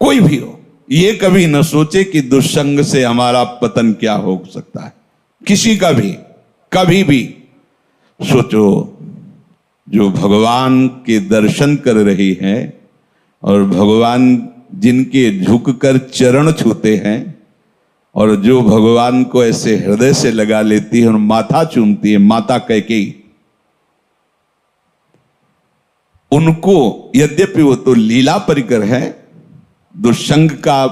कोई भी हो, ये कभी न सोचे कि दुष्संग से हमारा पतन क्या हो सकता है। किसी का भी कभी भी सोचो, जो भगवान के दर्शन कर रही हैं और भगवान जिनके झुककर चरण छूते हैं और जो भगवान को ऐसे हृदय से लगा लेती है और माथा चूमती है, माता कैकेयी, उनको यद्यपि वो तो लीला परिकर है, दुष्संग का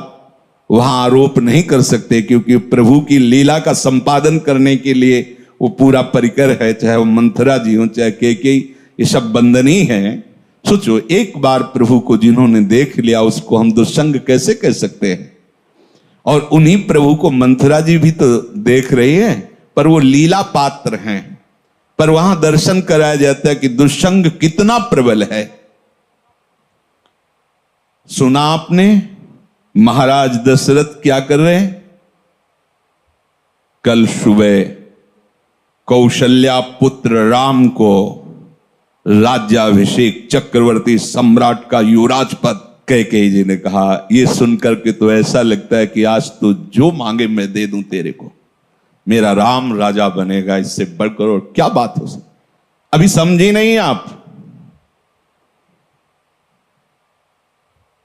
वहां आरोप नहीं कर सकते, क्योंकि प्रभु की लीला का संपादन करने के लिए वो पूरा परिकर है। चाहे वो मंथरा जी हो, चाहे कैकेयी, ये सब बंदनी है। सोचो, एक बार प्रभु को जिन्होंने देख लिया उसको हम दुष्संग कैसे कह सकते हैं। और उन्हीं प्रभु को मंथरा जी भी तो देख रही है, पर वो लीला पात्र हैं। पर वहां दर्शन कराया जाता है कि दुष्संग कितना प्रबल है। सुना आपने महाराज दशरथ क्या कर रहे हैं? कल सुबह कौशल्या पुत्र राम को राज्याभिषेक, चक्रवर्ती सम्राट का युवराज पद, कैकेयी जी ने कहा। ये सुनकर के तो ऐसा लगता है कि आज तो जो मांगे मैं दे दूं तेरे को, मेरा राम राजा बनेगा, इससे बढ़कर और क्या बात हो सकती। अभी समझी नहीं आप?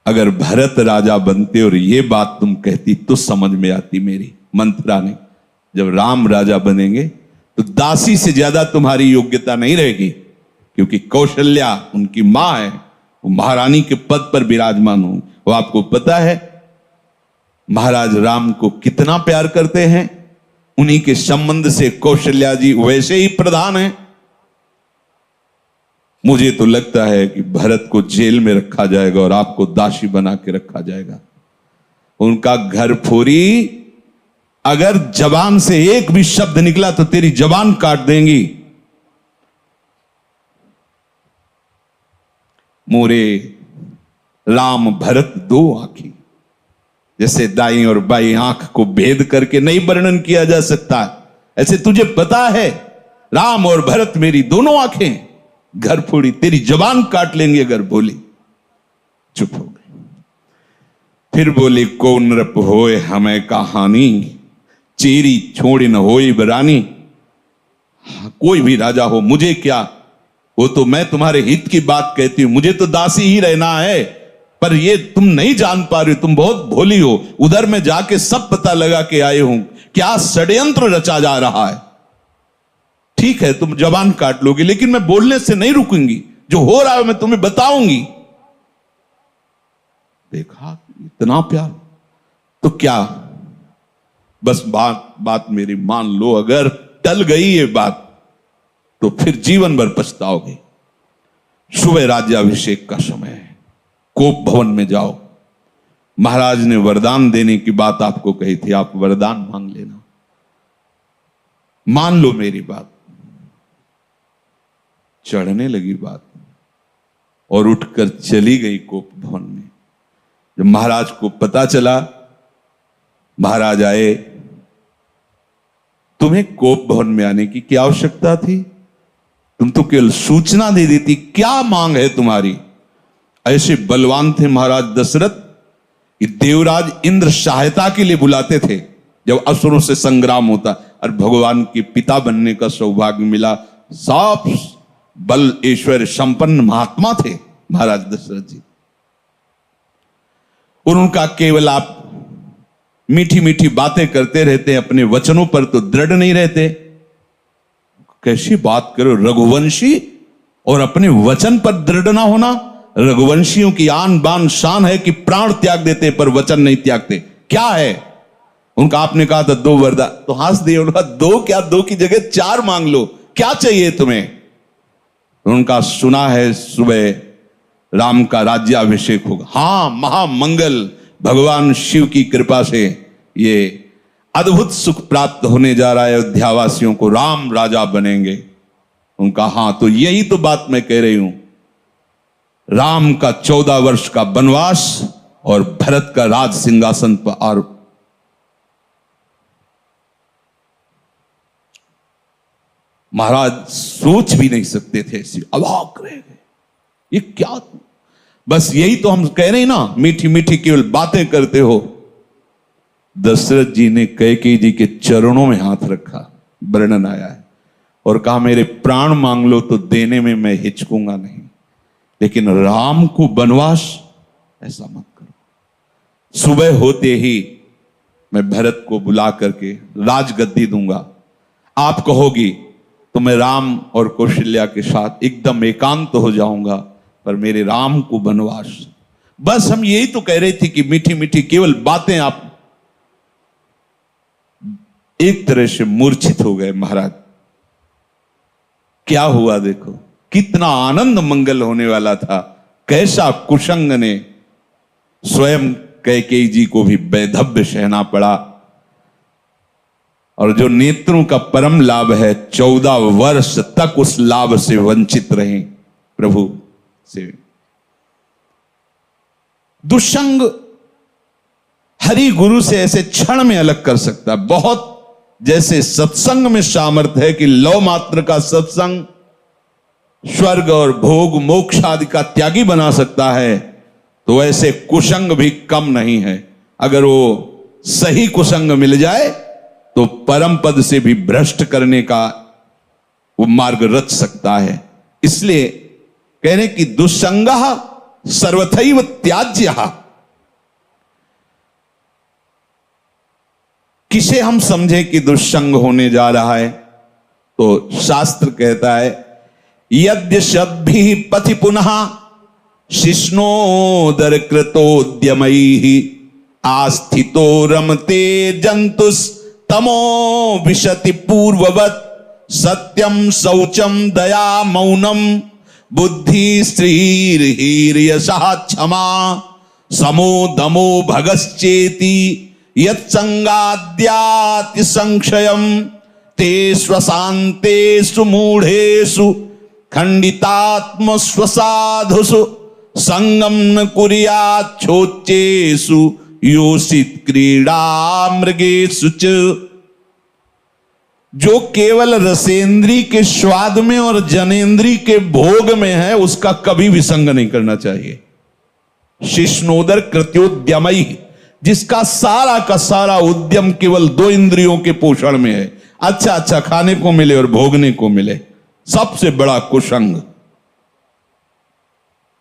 अगर भरत राजा बनते और ये बात तुम कहती तो समझ में आती मेरी मंथरा ने। जब राम राजा बनेंगे तो दासी से ज्यादा तुम्हारी योग्यता नहीं रहेगी, क्योंकि कौशल्या उनकी मां है, वो महारानी के पद पर विराजमान हूं। वो आपको पता है महाराज राम को कितना प्यार करते हैं। उन्हीं के संबंध से कौशल्या जी वैसे ही प्रधान हैं। मुझे तो लगता है कि भरत को जेल में रखा जाएगा और आपको दासी बना के रखा जाएगा। उनका घर फोरी, अगर जबान से एक भी शब्द निकला तो तेरी जबान काट देंगी। मोरे राम भरत दो आंखें, जैसे दाई और बाई आंख को भेद करके नहीं वर्णन किया जा सकता, ऐसे तुझे पता है राम और भरत मेरी दोनों आंखें, घर फोड़ी, तेरी जबान काट लेंगे अगर बोली। चुप हो गए। फिर बोली, को नृप होए हमें कहानी, चेरी छोड़ी न होए बरानी। कोई भी राजा हो, मुझे क्या, वो तो मैं तुम्हारे हित की बात कहती हूं, मुझे तो दासी ही रहना है। पर ये तुम नहीं जान पा रहे हो, तुम बहुत भोली हो। उधर में जाके सब पता लगा के आए हूं क्या षड्यंत्र रचा जा रहा है। ठीक है, तुम जबान काट लोगे, लेकिन मैं बोलने से नहीं रुकूंगी। जो हो रहा है मैं तुम्हें बताऊंगी। देखा इतना प्यार, तो क्या बस बात मेरी मान लो। अगर टल गई ये बात तो फिर जीवन भर पछताओगे। सुबह राज्याभिषेक का समय है, कोप भवन में जाओ। महाराज ने वरदान देने की बात आपको कही थी, आप वरदान मांग लेना। मान लो मेरी बात। चढ़ने लगी बात और उठकर चली गई कोप भवन में। जब महाराज को पता चला, महाराज आए, तुम्हें कोप भवन में आने की क्या आवश्यकता थी? तुम तो केवल सूचना दे देती, क्या मांग है तुम्हारी? ऐसे बलवान थे महाराज दशरथ कि देवराज इंद्र सहायता के लिए बुलाते थे जब असुरों से संग्राम होता, और भगवान के पिता बनने का सौभाग्य मिला। सब बल ऐश्वर्य संपन्न महात्मा थे महाराज दशरथ जी। और उनका केवल आप मीठी मीठी बातें करते रहते, अपने वचनों पर तो दृढ़ नहीं रहते। कैसी बात करो, रघुवंशी और अपने वचन पर दृढ़ ना होना। रघुवंशियों की आन बान शान है कि प्राण त्याग देते पर वचन नहीं त्यागते। क्या है उनका? आपने कहा था 2 वरदान, तो हंस दिए। उनका 2 क्या, 2 की जगह 4 मांग लो, क्या चाहिए तुम्हें? उनका सुना है सुबह राम का राज्याभिषेक होगा। हां, महामंगल, भगवान शिव की कृपा से ये अद्भुत सुख प्राप्त होने जा रहा है अयोध्यावासियों को, राम राजा बनेंगे। उनका हां, तो यही तो बात मैं कह रही हूं। राम का 14 वर्ष का वनवास और भरत का राज सिंहासन पर आरोप। महाराज सोच भी नहीं सकते थे, ऐसी अवाक रह गए। ये क्या? बस यही तो हम कह रहे हैं ना, मीठी मीठी केवल बातें करते हो। दशरथ जी ने कैकेयी जी के चरणों में हाथ रखा, वर्णन आया है, और कहा मेरे प्राण मांग लो तो देने में मैं हिचकूंगा नहीं, लेकिन राम को वनवास ऐसा मत करो। सुबह होते ही मैं भरत को बुला करके राजगद्दी दूंगा, आप कहोगी तो मैं राम और कौशल्या के साथ एकदम एकांत हो जाऊंगा, पर मेरे राम को वनवास। बस हम यही तो कह रहे थे कि मीठी मीठी केवल बातें। आप एक तरह से मूर्छित हो गए महाराज। क्या हुआ देखो, कितना आनंद मंगल होने वाला था, कैसा कुशंग ने स्वयं कैकेयी जी को भी वैधव्य सहना पड़ा। और जो नेत्रों का परम लाभ है, 14 वर्ष तक उस लाभ से वंचित रहे प्रभु से। दुष्संग हरि गुरु से ऐसे क्षण में अलग कर सकता है। बहुत जैसे सत्संग में सामर्थ्य है कि लौ मात्र का सत्संग स्वर्ग और भोग मोक्ष आदि का त्यागी बना सकता है, तो ऐसे कुसंग भी कम नहीं है। अगर वो सही कुसंग मिल जाए तो परम पद से भी भ्रष्ट करने का वो मार्ग रच सकता है। इसलिए कह रहे कि दुस्संगः सर्वथैव त्याज्यः। किसे हम समझे कि दुस्संग होने जा रहा है, तो शास्त्र कहता है यद्य सद्भिः पथि पुनः शिष्णोदर कृतोद्यमैः आस्थितो रमते जंतुस् तमो विशति पूर्ववत् सत्यम शौचम दया मौनम बुद्धि श्रीर्यशः क्षमा समो दमो भगश्चेति यत्संगाद्याति संक्षयम ते स्वशान्तेषु मूढ़ेषु खंडितात्म स्वसाधुषु संगम न कुर्याच्छोच्चेषु योषित क्रीड़ा मृगेषु च। जो केवल रसेंद्री के स्वाद में और जनेंद्री के भोग में है, उसका कभी भी संग नहीं करना चाहिए। शिष्णोदर कृत्योद्यमई, जिसका सारा का सारा उद्यम केवल 2 इंद्रियों के पोषण में है, अच्छा अच्छा खाने को मिले और भोगने को मिले, सबसे बड़ा कुसंग।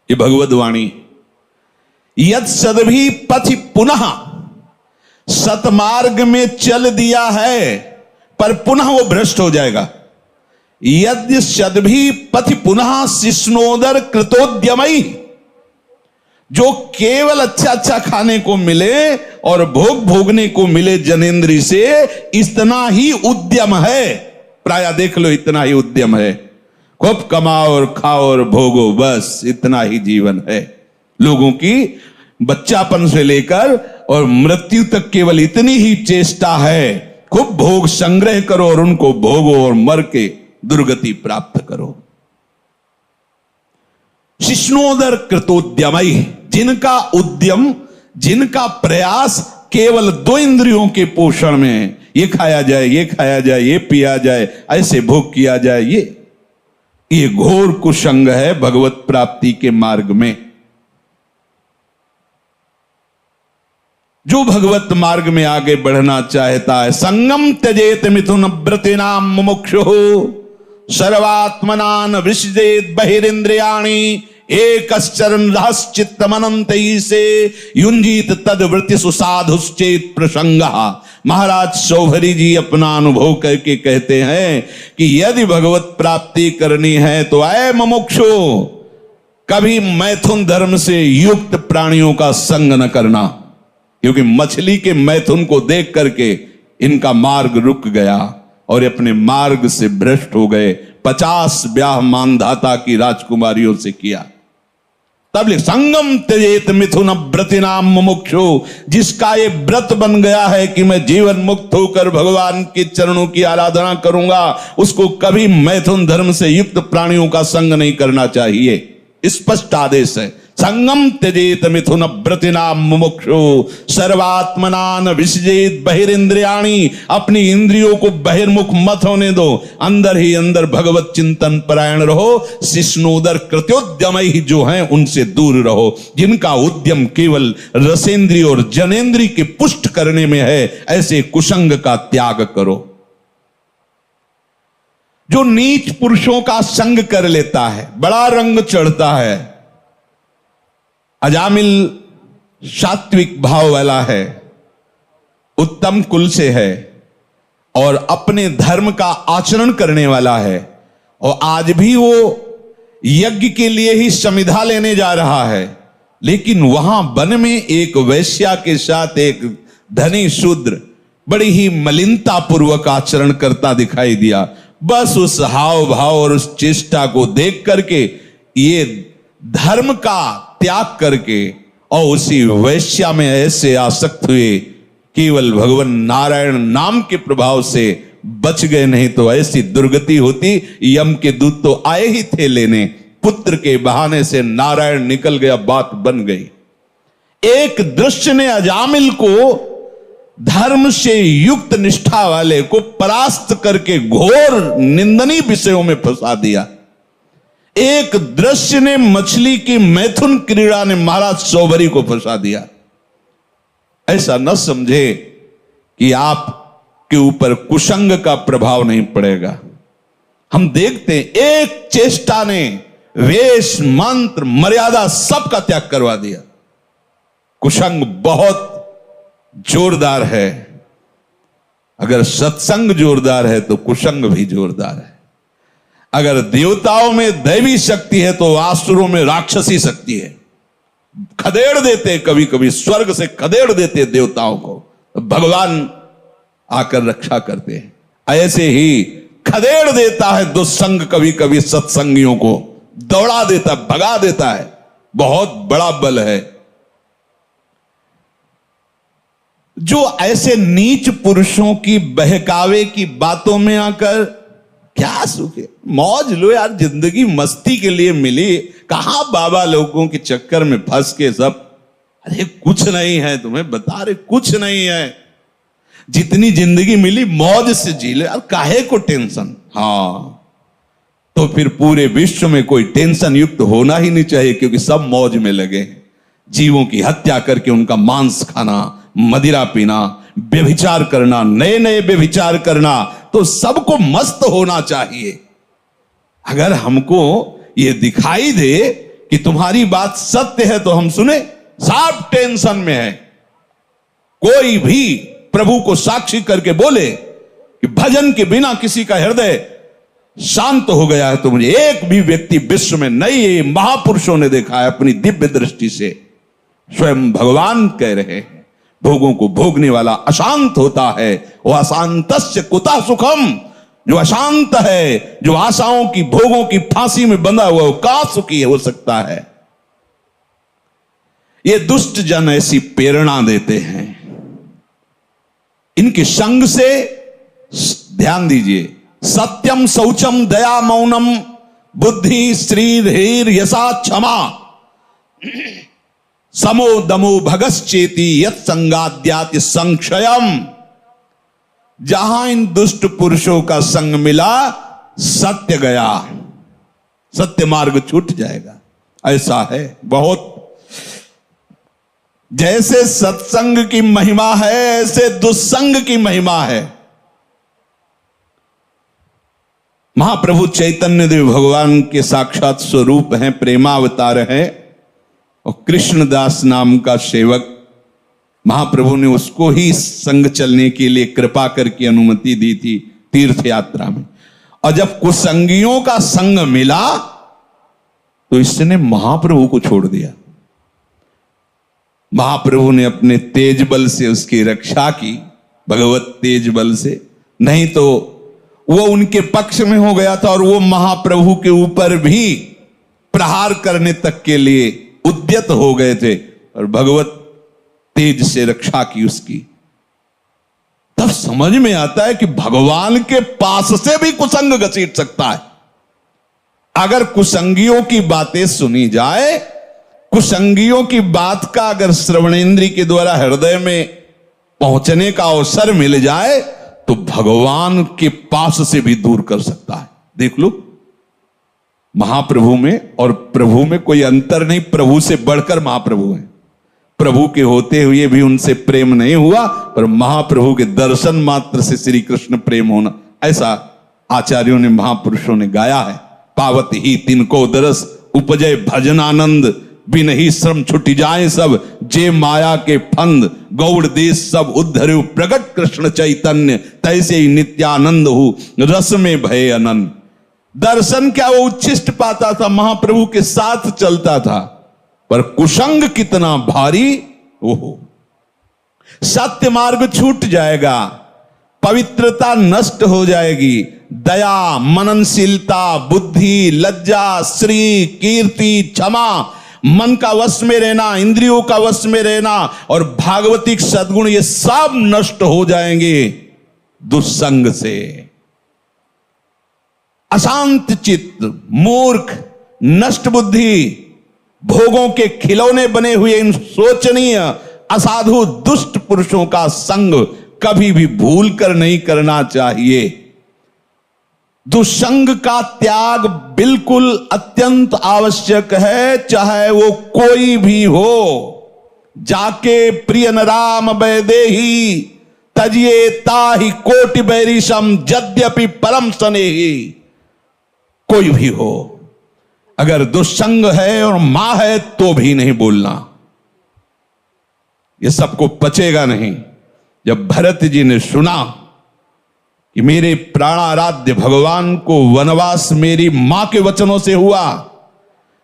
ये भगवद वाणी। यद सदभी पथि पुनः, सतमार्ग में चल दिया है पर पुनः वो भ्रष्ट हो जाएगा। यद सदभी पथि पुनः शिष्णोदर कृतोद्यमई, जो केवल अच्छा अच्छा खाने को मिले और भोग भोगने को मिले जनेंद्री से, इतना ही उद्यम है। प्राय देख लो, इतना ही उद्यम है। खूब कमाओ और खाओ और भोगो, बस इतना ही जीवन है लोगों की। बच्चापन से लेकर और मृत्यु तक केवल इतनी ही चेष्टा है, खूब भोग संग्रह करो और उनको भोगो और मर के दुर्गति प्राप्त करो। शिष्णोदर कृतोद्यमई, जिनका उद्यम, जिनका प्रयास केवल 2 इंद्रियों के पोषण में है, ये खाया जाए, ये खाया जाए, ये पिया जाए, ऐसे भोग किया जाए, ये घोर कुसंग है भगवत प्राप्ति के मार्ग में। जो भगवत मार्ग में आगे बढ़ना चाहता है, संगम त्यजेत मिथुन व्रतिनाम मुमुक्षुः सर्वात्मनान विसृजेत बहिरिंद्रियाणि एकश्चरण रहश्चित्तमनंतैः से युंजीत तद्वृत्तिषु साधुश्चेत प्रसंगः। महाराज शौभरी जी अपना अनुभव करके कहते हैं कि यदि भगवत प्राप्ति करनी है तो ऐ मुमुक्षु, कभी मैथुन धर्म से युक्त प्राणियों का संग न करना, क्योंकि मछली के मैथुन को देख करके इनका मार्ग रुक गया और अपने मार्ग से भ्रष्ट हो गए। 50 ब्याह मानधाता की राजकुमारियों से किया। तब लिख संगम त्यजेत मिथुन व्रतिनाम मुमुक्षु, जिसका ये व्रत बन गया है कि मैं जीवन मुक्त होकर भगवान के चरणों की आराधना करूंगा, उसको कभी मैथुन धर्म से युक्त प्राणियों का संग नहीं करना चाहिए। स्पष्ट आदेश है। संगम त्यजेत मिथुन व्रतिना मुमुक्षु सर्वात्मनान विसजेत बहिरिंद्रियाणी। अपनी इंद्रियों को बहिर्मुख मत होने दो, अंदर ही अंदर भगवत चिंतन परायण रहो। शिष्णोदर कृत्योद्यमई जो हैं उनसे दूर रहो, जिनका उद्यम केवल रसेंद्रिय और जनेंद्रिय के पुष्ट करने में है, ऐसे कुसंग का त्याग करो। जो नीच पुरुषों का संग कर लेता है, बड़ा रंग चढ़ता है। अजामिल सात्विक भाव वाला है, उत्तम कुल से है और अपने धर्म का आचरण करने वाला है, और आज भी वो यज्ञ के लिए ही समिधा लेने जा रहा है, लेकिन वहां वन में एक वैश्या के साथ एक धनी शूद्र बड़ी ही मलिनता पूर्वक आचरण करता दिखाई दिया। बस उस हाव भाव और उस चेष्टा को देख करके ये धर्म का त्याग करके और उसी वैश्या में ऐसे आसक्त हुए, केवल भगवान नारायण नाम के प्रभाव से बच गए, नहीं तो ऐसी दुर्गति होती। यम के दूत तो आए ही थे लेने, पुत्र के बहाने से नारायण निकल गया, बात बन गई। एक दृश्य ने अजामिल को, धर्म से युक्त निष्ठा वाले को परास्त करके घोर निंदनीय विषयों में फंसा दिया। एक दृश्य ने, मछली की मैथुन क्रीड़ा ने महाराज सौभरी को फंसा दिया। ऐसा न समझे कि आप के ऊपर कुसंग का प्रभाव नहीं पड़ेगा। हम देखते हैं एक चेष्टा ने वेश मंत्र मर्यादा सबका त्याग करवा दिया। कुसंग बहुत जोरदार है। अगर सत्संग जोरदार है तो कुसंग भी जोरदार है। अगर देवताओं में दैवी शक्ति है तो आसुरों में राक्षसी शक्ति है। खदेड़ देते, कभी कभी स्वर्ग से खदेड़ देते देवताओं को, तो भगवान आकर रक्षा करते हैं। ऐसे ही खदेड़ देता है दुस्संग कभी कभी सत्संगियों को, दौड़ा देता, भगा देता है। बहुत बड़ा बल है। जो ऐसे नीच पुरुषों की बहकावे की बातों में आकर क्या सुख है, मौज लो यार, जिंदगी मस्ती के लिए मिली। कहां बाबा लोगों के चक्कर में फंस के सब, अरे कुछ नहीं है, तुम्हें बता रहे कुछ नहीं है। जितनी जिंदगी मिली मौज से जी लो यार, काहे को टेंशन। हाँ, तो फिर पूरे विश्व में कोई टेंशन युक्त होना ही नहीं चाहिए, क्योंकि सब मौज में लगे। जीवों की हत्या करके उनका मांस खाना, मदिरा पीना, व्यभिचार करना, नए नए व्यभिचार करना, तो सबको मस्त होना चाहिए। अगर हमको ये दिखाई दे कि तुम्हारी बात सत्य है तो हम सुने, सब टेंशन में है। कोई भी प्रभु को साक्षी करके बोले कि भजन के बिना किसी का हृदय शांत हो गया है, तो मुझे एक भी व्यक्ति विश्व में नहीं है। महापुरुषों ने देखा है अपनी दिव्य दृष्टि से। स्वयं भगवान कह रहे हैं, भोगों को भोगने वाला अशांत होता है, वह अशांतस्य कुतः सुखम। जो अशांत है, जो आशाओं की भोगों की फांसी में बंधा हुआ, वो कहां सुखी हो सकता है। ये दुष्ट जन ऐसी प्रेरणा देते हैं। इनके संग से ध्यान दीजिए, सत्यम शौचम दया मौनम बुद्धि श्री धीर यशा क्षमा समो दमो भगश्चेति यत् संगाद्याति संक्षयम। जहां इन दुष्ट पुरुषों का संग मिला, सत्य गया, सत्य मार्ग छूट जाएगा। ऐसा है बहुत। जैसे सत्संग की महिमा है, ऐसे दुस्संग की महिमा है। महाप्रभु चैतन्य देव भगवान के साक्षात स्वरूप हैं, प्रेमावतार हैं, और कृष्णदास नाम का सेवक, महाप्रभु ने उसको ही संग चलने के लिए कृपा करके अनुमति दी थी तीर्थ यात्रा में। और जब कुसंगियों का संग मिला तो इसने महाप्रभु को छोड़ दिया। महाप्रभु ने अपने तेज बल से उसकी रक्षा की, भगवत तेज बल से, नहीं तो वो उनके पक्ष में हो गया था और वो महाप्रभु के ऊपर भी प्रहार करने तक के लिए उद्यत हो गए थे, और भगवत तेज से रक्षा की उसकी। तब समझ में आता है कि भगवान के पास से भी कुसंग घसीट सकता है। अगर कुसंगियों की बातें सुनी जाए कुसंगियों की बात का अगर श्रवणेंद्री के द्वारा हृदय में पहुंचने का अवसर मिल जाए तो भगवान के पास से भी दूर कर सकता है। देख लो, महाप्रभु में और प्रभु में कोई अंतर नहीं, प्रभु से बढ़कर महाप्रभु हैं। प्रभु के होते हुए भी उनसे प्रेम नहीं हुआ, पर महाप्रभु के दर्शन मात्र से श्री कृष्ण प्रेम होना, ऐसा आचार्यों ने, महापुरुषों ने गाया है। पावत ही तिनको दरस उपजय भजन आनंद, बिन ही श्रम छुटी जाए सब, जे माया के फंद, गौड़ देश सब उद्धरु प्रगट कृष्ण चैतन्य, तैसे ही नित्यानंद हो रस में भय अनंत। दर्शन क्या वो उच्छिष्ट पाता था, महाप्रभु के साथ चलता था, पर कुसंग कितना भारी, ओहो, सत्य मार्ग छूट जाएगा, पवित्रता नष्ट हो जाएगी, दया, मननशीलता, बुद्धि, लज्जा, श्री, कीर्ति, क्षमा, मन का वश में रहना, इंद्रियों का वश में रहना और भागवतिक सद्गुण, ये सब नष्ट हो जाएंगे दुस्संग से। अशांत चित्त, मूर्ख, नष्ट बुद्धि, भोगों के खिलौने बने हुए इन शोचनीय असाधु दुष्ट पुरुषों का संग कभी भी भूल कर नहीं करना चाहिए। दुष्संग का त्याग बिल्कुल अत्यंत आवश्यक है, चाहे वो कोई भी हो। जाके प्रिय न राम वैदेही, तजिए ताहि कोटि बैरिशम, यद्यपि परम स्नेही। कोई भी हो, अगर दुष्संग है और मां है तो भी नहीं बोलना, ये सबको पचेगा नहीं। जब भरत जी ने सुना कि मेरे प्राणाराध्य भगवान को वनवास मेरी मां के वचनों से हुआ,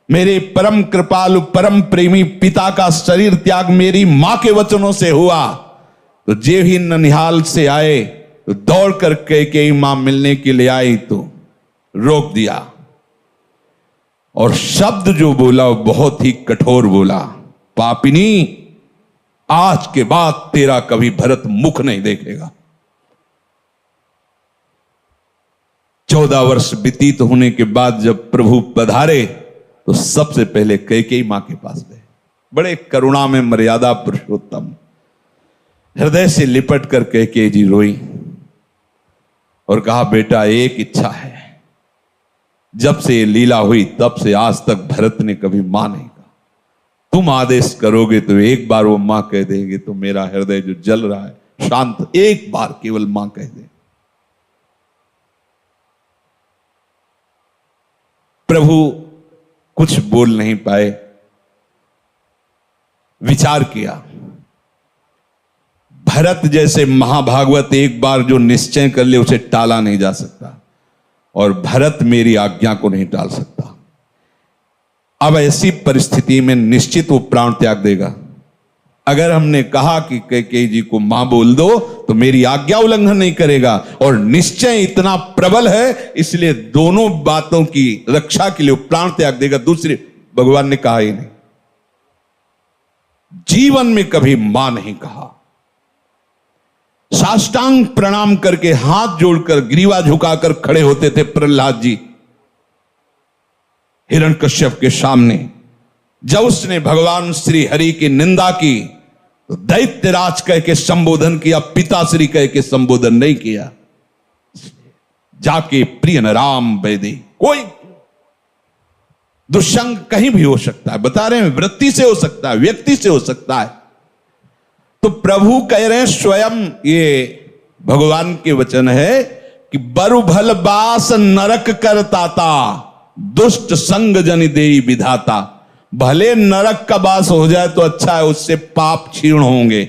मेरे परम कृपालु परम प्रेमी पिता का शरीर त्याग मेरी मां के वचनों से हुआ, तो जे ही ननिहाल से आए तो दौड़ कर कैकेयी मां मिलने के लिए आई तो रोक दिया, और शब्द जो बोला वो बहुत ही कठोर बोला, पापिनी, आज के बाद तेरा कभी भरत मुख नहीं देखेगा। 14 वर्ष व्यतीत होने के बाद जब प्रभु पधारे तो सबसे पहले कैकेयी मां के पास गए। बड़े करुणा में मर्यादा पुरुषोत्तम, हृदय से लिपट कर कैकेयी जी रोई और कहा, बेटा एक इच्छा है, जब से ये लीला हुई तब से आज तक भरत ने कभी मां नहीं कहा, तुम आदेश करोगे तो एक बार वो मां कह देंगे तो मेरा हृदय जो जल रहा है शांत, एक बार केवल मां कह दे। प्रभु कुछ बोल नहीं पाए, विचार किया। भरत जैसे महाभागवत एक बार जो निश्चय कर ले उसे टाला नहीं जा सकता, और भरत मेरी आज्ञा को नहीं टाल सकता। अब ऐसी परिस्थिति में निश्चित वो प्राण त्याग देगा। अगर हमने कहा कि कैकेयी जी को मां बोल दो तो मेरी आज्ञा उल्लंघन नहीं करेगा, और निश्चय इतना प्रबल है इसलिए दोनों बातों की रक्षा के लिए प्राण त्याग देगा। दूसरी, भगवान ने कहा ही नहीं, जीवन में कभी मां नहीं कहा। साष्टांग प्रणाम करके हाथ जोड़कर ग्रीवा झुकाकर खड़े होते थे प्रहलाद जी हिरण्यकश्यप के सामने। जब उसने भगवान श्री हरि की निंदा की तो दैत्यराज कह के संबोधन किया, पिताश्री कह के संबोधन नहीं किया। जाके प्रिय न राम वैदे, कोई दुष्संग कहीं भी हो सकता है, बता रहे हैं, वृत्ति से हो सकता है, व्यक्ति से हो सकता है। तो प्रभु कह रहे हैं, स्वयं ये भगवान के वचन है कि बरु भल बास नरक करताता, दुष्ट संग जन देई विधाता। भले नरक का वास हो जाए तो अच्छा है, उससे पाप क्षीण होंगे,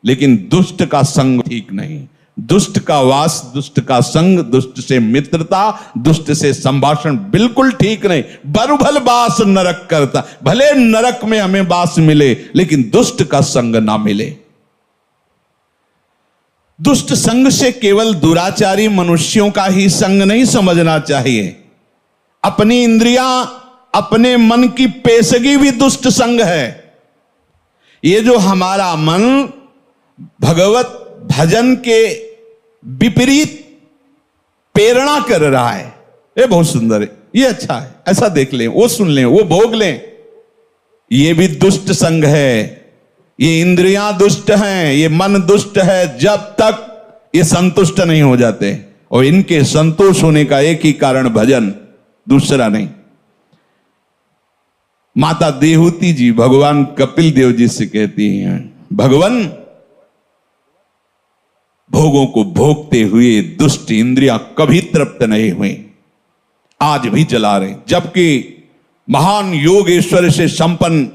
लेकिन दुष्ट का संग ठीक नहीं। दुष्ट का वास, दुष्ट का संग, दुष्ट से मित्रता, दुष्ट से संभाषण बिल्कुल ठीक नहीं। बरुभल बास नरक करता, भले नरक में हमें वास मिले लेकिन दुष्ट का संग ना मिले। दुष्ट संग से केवल दुराचारी मनुष्यों का ही संग नहीं समझना चाहिए। अपनी इंद्रियां, अपने मन की पेशगी भी दुष्ट संग है। ये जो हमारा मन भगवत भजन के विपरीत प्रेरणा कर रहा है, ये बहुत सुंदर है, ये अच्छा है, ऐसा देख लें, वो सुन लें, वो भोग लें, ये भी दुष्ट संग है। ये इंद्रियां दुष्ट हैं, ये मन दुष्ट है, जब तक ये संतुष्ट नहीं हो जाते। और इनके संतोष होने का एक ही कारण भजन, दूसरा नहीं। माता देहूती जी भगवान कपिल देव जी से कहती हैं, भगवान भोगों को भोगते हुए दुष्ट इंद्रियां कभी तृप्त नहीं हुई, आज भी जला रहे। जबकि महान योगेश्वर से संपन्न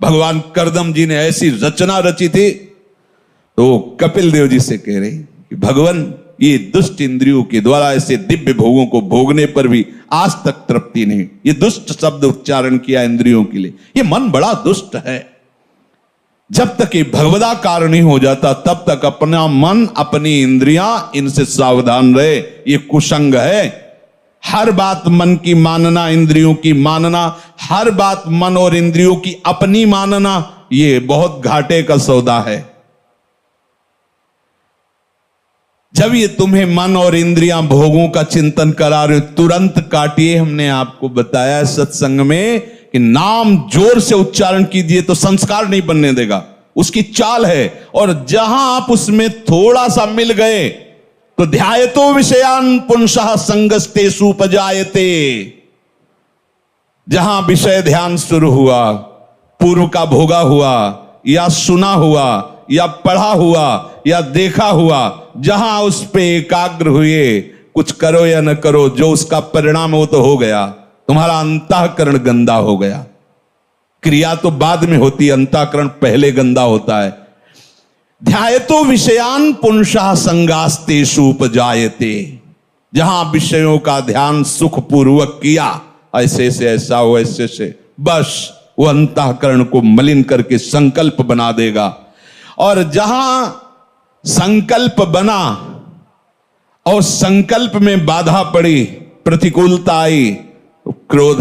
भगवान करदम जी ने ऐसी रचना रची थी, तो कपिल देव जी से कह रहे कि भगवान ये दुष्ट इंद्रियों के द्वारा ऐसे दिव्य भोगों को भोगने पर भी आज तक तृप्ति नहीं। ये दुष्ट शब्द उच्चारण किया इंद्रियों के लिए। ये मन बड़ा दुष्ट है। जब तक ये भगवदाकार नहीं हो जाता तब तक अपना मन, अपनी इंद्रियां, इनसे सावधान रहे। ये कुसंग है। हर बात मन की मानना, इंद्रियों की मानना, हर बात मन और इंद्रियों की अपनी मानना, ये बहुत घाटे का सौदा है। जब ये तुम्हें मन और इंद्रियां भोगों का चिंतन करा रहे, तुरंत काटिए। हमने आपको बताया सत्संग में कि नाम जोर से उच्चारण कीजिए तो संस्कार नहीं बनने देगा, उसकी चाल है। और जहां आप उसमें थोड़ा सा मिल गए तो ध्यायतो विषयान पुंसः संगस्तेषु उपजायते। जहां विषय ध्यान शुरू हुआ, पूर्व का भोगा हुआ या सुना हुआ या पढ़ा हुआ या देखा हुआ, जहां उस पे एकाग्र हुए, कुछ करो या न करो, जो उसका परिणाम हो तो हो गया। तुम्हारा अंतःकरण गंदा हो गया। क्रिया तो बाद में होती, अंतःकरण पहले गंदा होता है। ध्यायतो विषयान पुंसः संगास्तेषु उपजायते। जहां विषयों का ध्यान सुखपूर्वक किया, ऐसे से ऐसा हो, ऐसे से, बस वो अंतःकरण को मलिन करके संकल्प बना देगा। और जहां संकल्प बना और संकल्प में बाधा पड़ी, प्रतिकूलता आई, तो क्रोध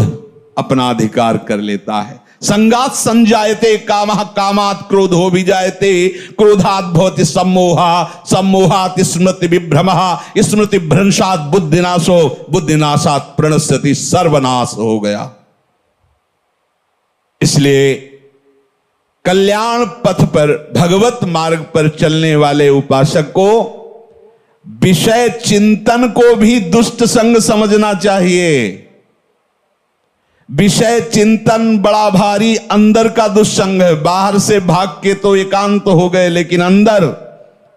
अपना अधिकार कर लेता है। संगात संजायते कामः, कामात् क्रोधो विजायते, क्रोधात् भवति सम्मोहा, सम्मोहात् स्मृति विभ्रमः, स्मृति भ्रंशात् बुद्धिनाशो, बुद्धिनाशात् प्रणश्यति, सर्वनाश हो गया। इसलिए कल्याण पथ पर, भगवत मार्ग पर चलने वाले उपासक को विषय चिंतन को भी दुष्ट संग समझना चाहिए। विषय चिंतन बड़ा भारी अंदर का दुष्संग है। बाहर से भाग के तो एकांत हो गए, लेकिन अंदर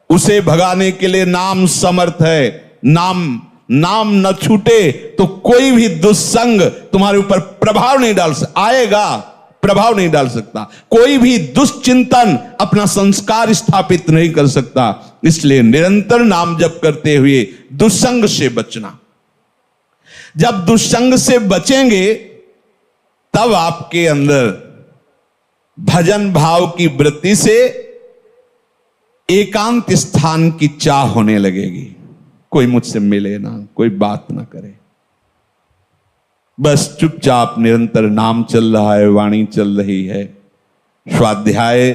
उसे भगाने के लिए नाम समर्थ है। नाम न छूटे तो कोई भी दुष्संग तुम्हारे ऊपर प्रभाव नहीं डाल सकता, आएगा, प्रभाव नहीं डाल सकता। कोई भी दुष्चिंतन अपना संस्कार स्थापित नहीं कर सकता। इसलिए निरंतर नाम जप करते हुए दुष्संग से बचना। जब दुष्संग से बचेंगे तब आपके अंदर भजन भाव की वृत्ति से एकांत स्थान की चाह होने लगेगी। कोई मुझसे मिले ना, कोई बात ना करे, बस चुपचाप निरंतर नाम चल रहा है, वाणी चल रही है। स्वाध्याय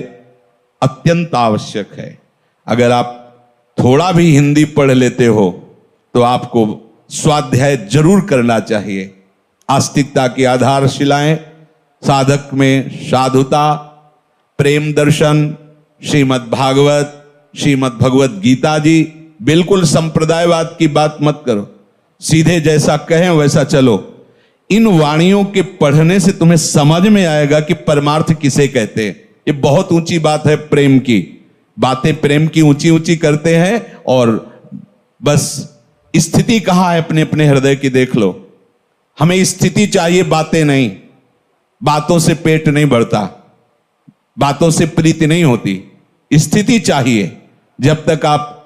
अत्यंत आवश्यक है। अगर आप थोड़ा भी हिंदी पढ़ लेते हो तो आपको स्वाध्याय जरूर करना चाहिए। आस्तिकता की आधारशिलाएं, साधक में साधुता, प्रेम दर्शन, श्रीमद् भागवत, श्रीमद् भगवत गीता जी। बिल्कुल संप्रदायवाद की बात मत करो, सीधे जैसा कहें वैसा चलो। इन वाणियों के पढ़ने से तुम्हें समझ में आएगा कि परमार्थ किसे कहते हैं। ये बहुत ऊंची बात है, प्रेम की बातें प्रेम की ऊंची ऊंची करते हैं, और बस स्थिति कहां है अपने अपने हृदय की देख लो। हमें स्थिति चाहिए, बातें नहीं। बातों से पेट नहीं भरता, बातों से प्रीति नहीं होती, स्थिति चाहिए। जब तक आप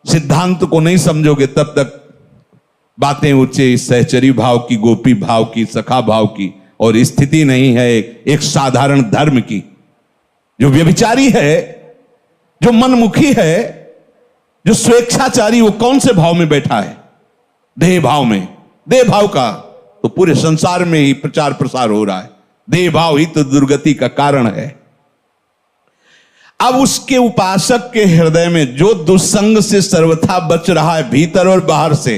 सिद्धांत को नहीं समझोगे तब तक बातें ऊंचे सहचरी भाव की, गोपी भाव की, सखा भाव की, और स्थिति नहीं है एक साधारण धर्म की। जो व्यभिचारी है, जो मनमुखी है, जो स्वेच्छाचारी, वो कौन से भाव में बैठा है? देह भाव में। देह भाव का तो पूरे संसार में ही प्रचार प्रसार हो रहा है। देह भाव ही तो दुर्गति का कारण है। अब उसके उपासक के हृदय में जो दुस्संग से सर्वथा बच रहा है, भीतर और बाहर से,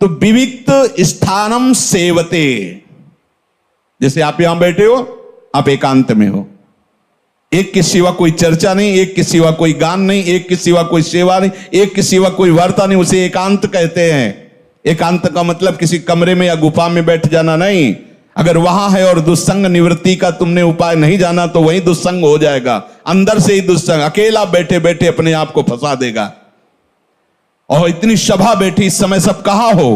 तो विविक्त स्थानम सेवते। जैसे आप यहां बैठे हो, आप एकांत में हो। एक के सिवा कोई चर्चा नहीं, एक के सिवा कोई गान नहीं, एक के सिवा कोई सेवा नहीं, एक के सिवा कोई वार्ता नहीं, उसे एकांत कहते हैं। एकांत का मतलब किसी कमरे में या गुफा में बैठ जाना नहीं। अगर वहां है और दुस्संग निवृत्ति का तुमने उपाय नहीं जाना तो वही दुस्संग हो जाएगा, अंदर से ही दुस्संग, अकेला बैठे बैठे अपने आप को फंसा देगा। और इतनी सभा बैठी, इस समय सब कहां हो?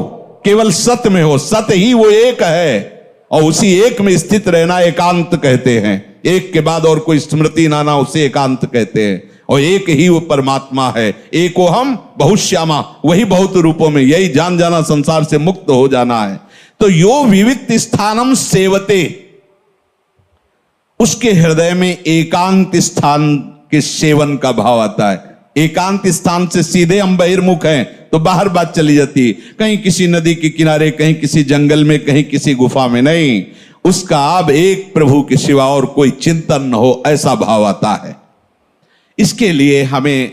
केवल सत्य में हो। सत्य ही वो एक है और उसी एक में स्थित रहना एकांत कहते हैं। एक के बाद और कोई स्मृति ना ना, उसे एकांत कहते हैं। और एक ही वो परमात्मा है। एको हम बहुश्यामा, वही बहुत रूपों में, यही जान जाना, संसार से मुक्त हो जाना है। तो यो विविक्त स्थानम सेवते, उसके हृदय में एकांत स्थान के सेवन का भाव आता है। एकांत स्थान से सीधे हम बहिर्मुख हैं तो बाहर बात चली जाती है, कहीं किसी नदी के किनारे, कहीं किसी जंगल में, कहीं किसी गुफा में नहीं। उसका अब एक प्रभु के सिवा और कोई चिंतन न हो, ऐसा भाव आता है। इसके लिए हमें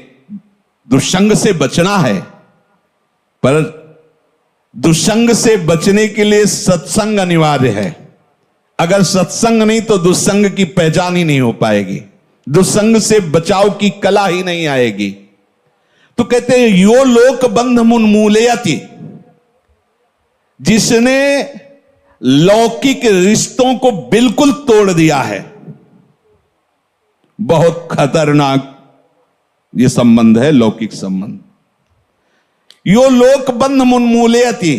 दुष्संग से बचना है, पर दुष्संग से बचने के लिए सत्संग अनिवार्य है। अगर सत्संग नहीं तो दुष्संग की पहचान ही नहीं हो पाएगी, दुष्संग से बचाव की कला ही नहीं आएगी। तो कहते हैं यो लोक बंध मुन्मूलयति, जिसने लौकिक रिश्तों को बिल्कुल तोड़ दिया है। बहुत खतरनाक ये संबंध है, लौकिक संबंध। यो लोक बंध मुन्मूलयति।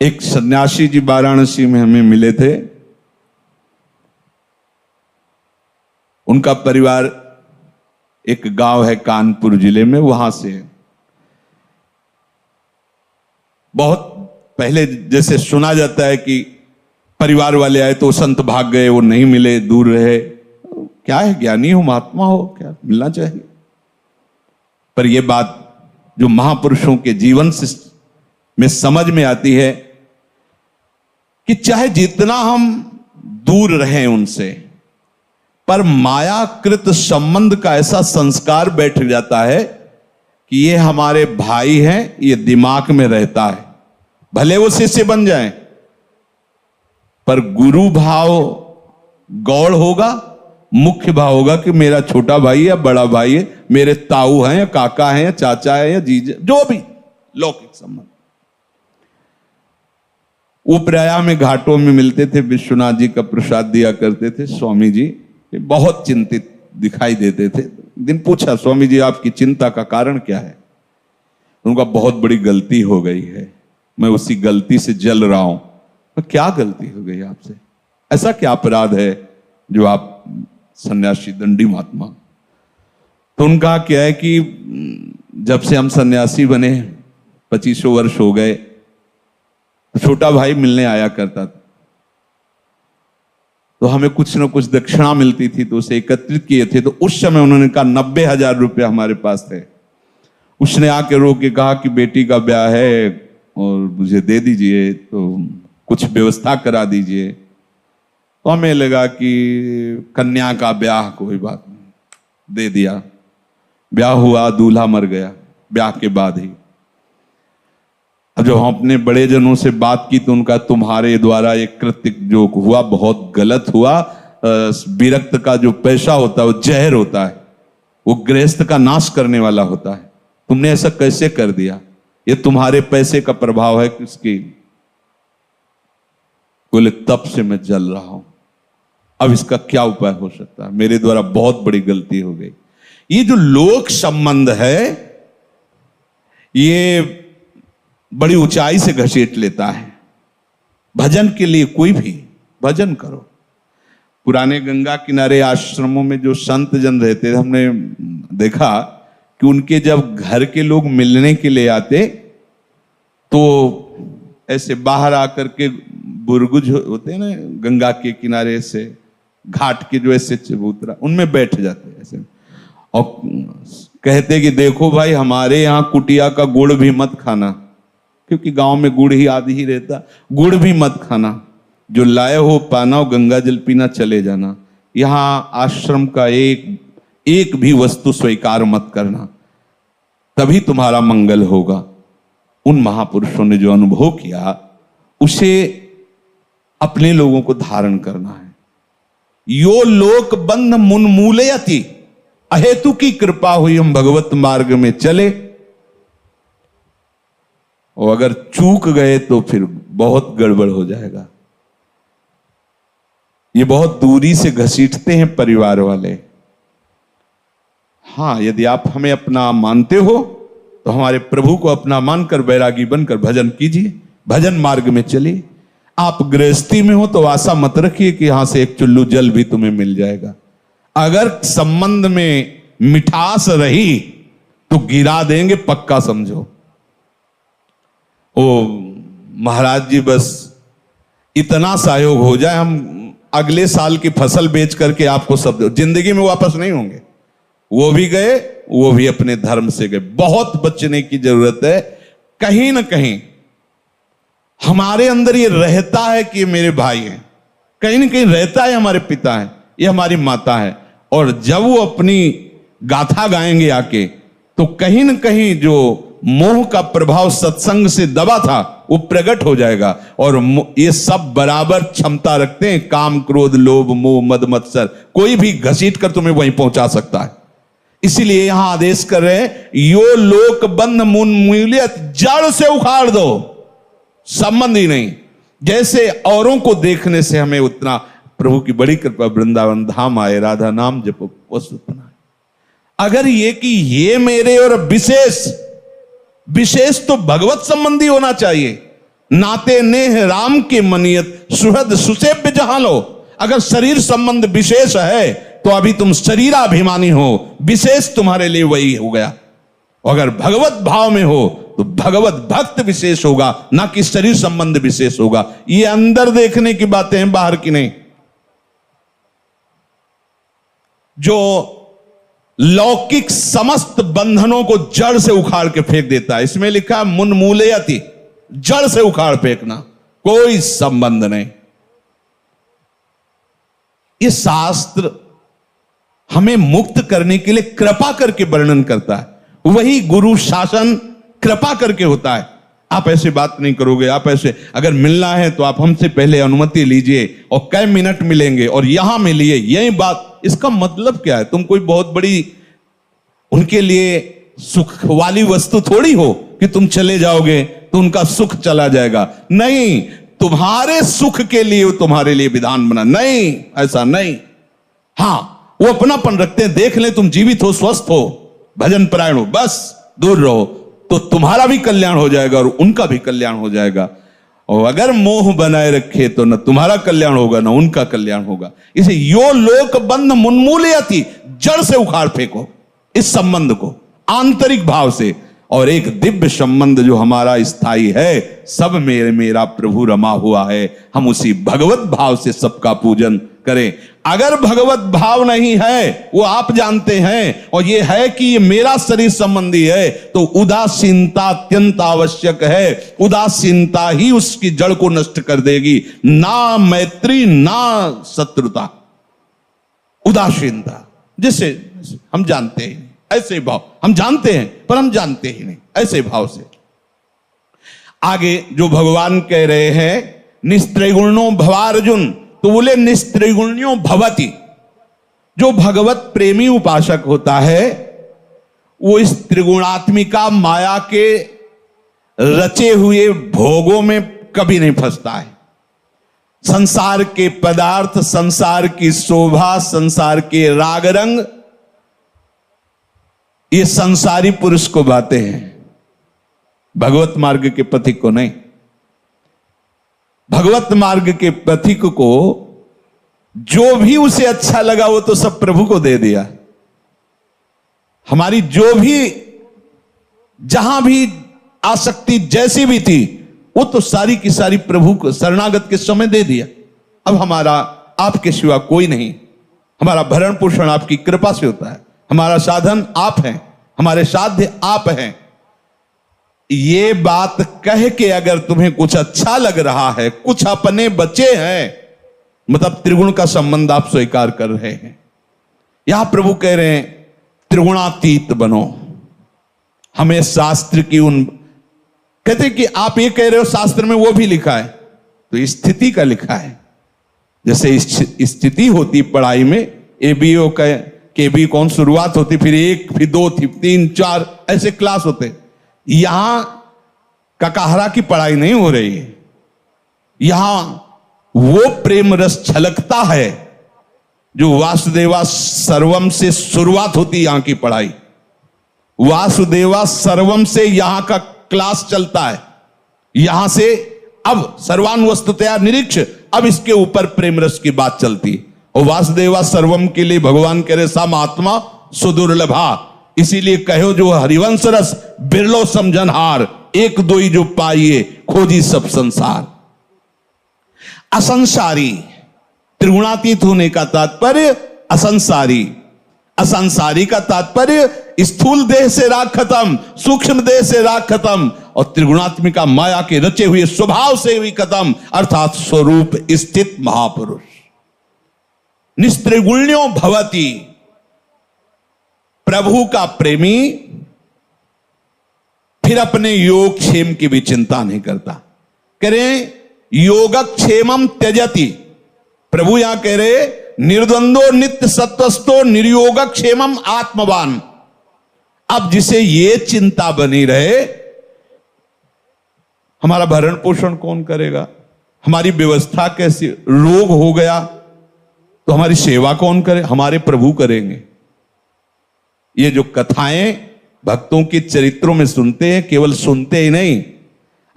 एक सन्यासी जी वाराणसी में हमें मिले थे। उनका परिवार एक गांव है कानपुर जिले में, वहां से बहुत पहले जैसे सुना जाता है कि परिवार वाले आए तो संत भाग गए, वो नहीं मिले, दूर रहे। क्या है, ज्ञानी हो, महात्मा हो, क्या मिलना चाहिए। पर यह बात जो महापुरुषों के जीवन से में समझ में आती है कि चाहे जितना हम दूर रहें उनसे, पर मायाकृत संबंध का ऐसा संस्कार बैठ जाता है कि ये हमारे भाई हैं, ये दिमाग में रहता है। भले वो शिष्य बन जाएं, पर गुरु भाव गौड़ होगा, मुख्य भाव होगा कि मेरा छोटा भाई है या बड़ा भाई है, मेरे ताऊ हैं या काका हैं या चाचा है या जीजा, जो भी लौकिक संबंध। वो प्रयाग में घाटों में मिलते थे, विश्वनाथ जी का प्रसाद दिया करते थे। स्वामी जी बहुत चिंतित दिखाई देते थे। दिन पूछा, स्वामी जी आपकी चिंता का कारण क्या है? उनका बहुत बड़ी गलती हो गई है, मैं उसी गलती से जल रहा हूं। तो क्या गलती हो गई आपसे? ऐसा क्या अपराध है जो आप सन्यासी दंडी महात्मा? तो उनका क्या है कि जब से हम सन्यासी बने 2500 वर्ष हो गए, छोटा भाई मिलने आया करता था, तो हमें कुछ ना कुछ दक्षिणा मिलती थी, तो उसे एकत्रित किए थे। तो उस समय उन्होंने कहा 90,000 रुपये हमारे पास थे। उसने आके रो के कहा कि बेटी का ब्याह है और मुझे दे दीजिए, तो कुछ व्यवस्था करा दीजिए। तो हमें लगा कि कन्या का ब्याह, कोई बात नहीं, दे दिया। ब्याह हुआ, दूल्हा मर गया ब्याह के बाद ही। अब जब हम अपने बड़े जनों से बात की तो उनका तुम्हारे द्वारा एक कृत्य जो हुआ बहुत गलत हुआ। विरक्त का जो पैसा होता है वो जहर होता है, वो गृहस्थ का नाश करने वाला होता है। तुमने ऐसा कैसे कर दिया? ये तुम्हारे पैसे का प्रभाव है किसकी? बोले तब से मैं जल रहा हूं, अब इसका क्या उपाय हो सकता है? मेरे द्वारा बहुत बड़ी गलती हो गई। ये जो लोक संबंध है ये बड़ी ऊंचाई से घसीट लेता है। भजन के लिए कोई भी भजन करो। पुराने गंगा किनारे आश्रमों में जो संत जन रहते थे, हमने देखा कि उनके जब घर के लोग मिलने के लिए आते तो ऐसे बाहर आकर के बुरगुज होते हैं ना, गंगा के किनारे से घाट के जो ऐसे चबूतरा, उनमें बैठ जाते ऐसे और कहते कि देखो भाई, हमारे यहाँ कुटिया का गुड़ भी मत खाना, क्योंकि गांव में गुड़ ही आदि ही रहता, गुड़ भी मत खाना, जो लाए हो पाना और गंगा जल पीना, चले जाना। यहां आश्रम का एक भी वस्तु स्वीकार मत करना, तभी तुम्हारा मंगल होगा। उन महापुरुषों ने जो अनुभव किया उसे अपने लोगों को धारण करना है। यो लोक बंध मुन्मूलयति, अहेतु की कृपा हुई हम भगवत मार्ग में चले, और अगर चूक गए तो फिर बहुत गड़बड़ हो जाएगा। ये बहुत दूरी से घसीटते हैं परिवार वाले। हां, यदि आप हमें अपना मानते हो तो हमारे प्रभु को अपना मानकर बैरागी बनकर भजन कीजिए, भजन मार्ग में चलिए। आप गृहस्थी में हो तो आशा मत रखिए कि यहां से एक चुल्लू जल भी तुम्हें मिल जाएगा। अगर संबंध में मिठास रही तो गिरा देंगे, पक्का समझो। ओ महाराज जी, बस इतना सहयोग हो जाए, हम अगले साल की फसल बेच करके आपको सब दो। जिंदगी में वापस नहीं होंगे। वो भी गए, वो भी अपने धर्म से गए। बहुत बचने की जरूरत है। कहीं ना कहीं हमारे अंदर ये रहता है कि ये मेरे भाई हैं, कहीं ना कहीं रहता है हमारे पिता हैं, ये हमारी माता है। और जब वो अपनी गाथा गाएंगे आके, तो कहीं ना कहीं जो मोह का प्रभाव सत्संग से दबा था वो प्रकट हो जाएगा। और ये सब बराबर क्षमता रखते हैं, काम क्रोध लोभ मोह मद मत्सर, कोई भी घसीट कर तुम्हें वहीं पहुंचा सकता है। इसीलिए यहां आदेश कर रहे हैं, यो लोक बंध मुन्मूलयति, जड़ से उखाड़ दो, संबंध ही नहीं। जैसे औरों को देखने से हमें उतना, प्रभु की बड़ी कृपा, वृंदावन धाम आए, राधा नाम जपो वस्तु बनाए। अगर ये कि ये मेरे, और विशेष तो भगवत संबंधी होना चाहिए। नाते नेह राम के मनियत, सुहृद सुसेव्य जहां लो। अगर शरीर संबंध विशेष है तो अभी तुम शरीराभिमानी हो, विशेष तुम्हारे लिए वही हो गया। अगर भगवत भाव में हो तो भगवत भक्त विशेष होगा, ना कि शरीर संबंध विशेष होगा। ये अंदर देखने की बातें हैं, बाहर की नहीं। जो लौकिक समस्त बंधनों को जड़ से उखाड़ के फेंक देता है, इसमें लिखा है मुन्मूलयति, जड़ से उखाड़ फेंकना, कोई संबंध नहीं। ये शास्त्र हमें मुक्त करने के लिए कृपा करके वर्णन करता है। वही गुरु शासन कृपा करके होता है। आप ऐसे बात नहीं करोगे, आप ऐसे, अगर मिलना है तो आप हमसे पहले अनुमति लीजिए, और कई मिनट मिलेंगे और यहां मिलिए, यही बात। इसका मतलब क्या है? तुम कोई बहुत बड़ी उनके लिए सुख वाली वस्तु थोड़ी हो कि तुम चले जाओगे तो उनका सुख चला जाएगा। नहीं, तुम्हारे सुख के लिए तुम्हारे लिए विधान बना। नहीं, ऐसा नहीं। हां, वो अपनापन रखते हैं, देख ले तुम जीवित हो, स्वस्थ हो, भजन परायण हो, बस दूर रहो, तो तुम्हारा भी कल्याण हो जाएगा और उनका भी कल्याण हो जाएगा। और अगर मोह बनाए रखे तो न तुम्हारा कल्याण होगा न उनका कल्याण होगा। इसे यो लोक बंध मुन्मूलयति, जड़ से उखाड़ फेंको इस संबंध को, आंतरिक भाव से। और एक दिव्य संबंध जो हमारा स्थायी है, सब मेरे मेरा प्रभु रमा हुआ है, हम उसी भगवत भाव से सबका पूजन करें। अगर भगवत भाव नहीं है, वो आप जानते हैं, और ये है कि ये मेरा शरीर संबंधी है, तो उदासीनता अत्यंत आवश्यक है। उदासीनता ही उसकी जड़ को नष्ट कर देगी, ना मैत्री ना शत्रुता। उदासीनता, जैसे हम जानते हैं, ऐसे भाव हम जानते हैं पर हम जानते ही नहीं, ऐसे भाव से। आगे जो भगवान कह रहे हैं, निस्त्रिगुणो भवार्जुन, तो बोले निस्त्रिगुण्यो भवति। जो भगवत प्रेमी उपासक होता है वो इस त्रिगुणात्मिका माया के रचे हुए भोगों में कभी नहीं फंसता है। संसार के पदार्थ, संसार की शोभा, संसार के राग रंग, ये संसारी पुरुष को बातें हैं, भगवत मार्ग के पथिक को नहीं। भगवत मार्ग के पथिक को जो भी उसे अच्छा लगा वो तो सब प्रभु को दे दिया। हमारी जो भी जहां भी आसक्ति जैसी भी थी, वो तो सारी की सारी प्रभु को शरणागत के समय दे दिया। अब हमारा आपके सिवा कोई नहीं। हमारा भरण पोषण आपकी कृपा से होता है, हमारा साधन आप हैं, हमारे साध्य आप हैं। ये बात कह के अगर तुम्हें कुछ अच्छा लग रहा है, कुछ अपने बचे हैं, मतलब त्रिगुण का संबंध आप स्वीकार कर रहे हैं। यहां प्रभु कह रहे हैं त्रिगुणातीत बनो। हमें शास्त्र की उन कहते कि आप ये कह रहे हो शास्त्र में वो भी लिखा है, तो स्थिति का लिखा है। जैसे स्थिति होती पढ़ाई में, एबीओ का केबी कौन शुरुआत होती, फिर 1, फिर 2, फिर 3, 4 ऐसे क्लास होते। यहां ककाहरा की पढ़ाई नहीं हो रही है। यहां वो प्रेम रस छलकता है जो वासुदेवा सर्वम से शुरुआत होती। यहां की पढ़ाई वासुदेवा सर्वम से यहां का क्लास चलता है। यहां से अब सर्वानुवस्तुतया निरीक्ष, अब इसके ऊपर प्रेम रस की बात चलती। और वासुदेवा सर्वम के लिए भगवान कह रहे सा महात्मा सुदुर्लभा, इसीलिए कहो जो हरिवंश रस बिरलो समझनहार, एक दो ही जो पाइए खोजी सब संसार। असंसारी, त्रिगुणातीत होने का तात्पर्य असंसारी। असंसारी का तात्पर्य स्थूल देह से राग खत्म, सूक्ष्म देह से राग खत्म, और त्रिगुणात्मिका माया के रचे हुए स्वभाव से भी खत्म, अर्थात स्वरूप स्थित महापुरुष। निस्त्रिगुण्यो भवति, प्रभु का प्रेमी फिर अपने योग क्षेम की भी चिंता नहीं करता। करें योगक्षेमम त्यजति, प्रभु यहां कह रहे निर्द्वंदो नित्य सत्वस्थो निर्योगक्षेमम आत्मवान। अब जिसे ये चिंता बनी रहे हमारा भरण पोषण कौन करेगा, हमारी व्यवस्था कैसी, रोग हो गया तो हमारी सेवा कौन करे, हमारे प्रभु करेंगे। ये जो कथाएं भक्तों के चरित्रों में सुनते हैं, केवल सुनते ही नहीं,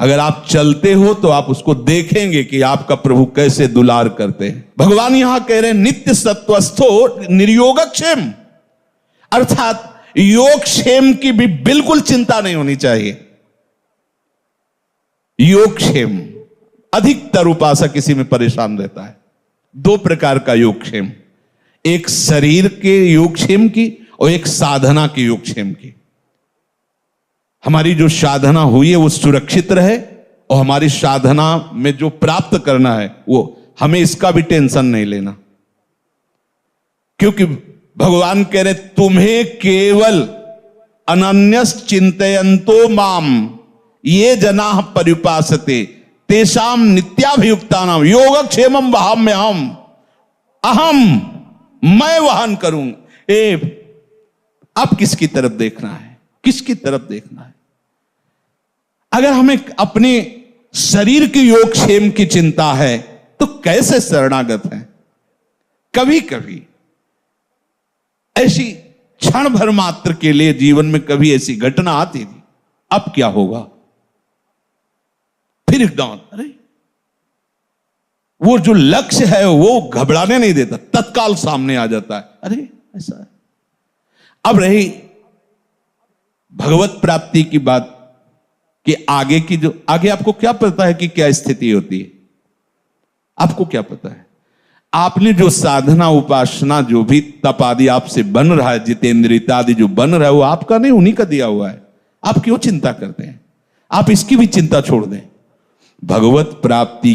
अगर आप चलते हो तो आप उसको देखेंगे कि आपका प्रभु कैसे दुलार करते हैं। भगवान यहां कह रहे हैं नित्य सत्वस्थो निर्योगक्षेम, अर्थात योगक्षेम की भी बिल्कुल चिंता नहीं होनी चाहिए। योगक्षेम, अधिकतर उपासक इसी में परेशान रहता है। 2 प्रकार का योगक्षेम, एक शरीर के योगक्षेम की और एक साधना के योगक्षेम की। हमारी जो साधना हुई है वो सुरक्षित रहे, और हमारी साधना में जो प्राप्त करना है वो हमें इसका भी टेंशन नहीं लेना। क्योंकि भगवान कह रहे तुम्हें केवल अनन्यस चिंतयन्तो माम ये जना परिपासते तेषाम नित्याभियुक्तानाम योगक्षेमम वहाम्यहम, अहम, मैं वहन करूंगा। अब किसकी तरफ देखना है, किसकी तरफ देखना है? अगर हमें अपने शरीर की योगक्षेम की चिंता है तो कैसे शरणागत है? कभी कभी ऐसी क्षण भर मात्र के लिए जीवन में कभी ऐसी घटना आती थी, अब क्या होगा? फिर एकदम अरे वो जो लक्ष्य है वो घबराने नहीं देता, तत्काल सामने आ जाता है, अरे ऐसा है। अब रही भगवत प्राप्ति की बात कि आगे की जो आगे आपको क्या पता है कि क्या स्थिति होती है? आपको क्या पता है? आपने जो साधना उपासना जो भी तप आदि आपसे बन रहा है, जितेंद्रियता आदि जो बन रहा है वो आपका नहीं, उन्हीं का दिया हुआ है। आप क्यों चिंता करते हैं? आप इसकी भी चिंता छोड़ दें। भगवत प्राप्ति की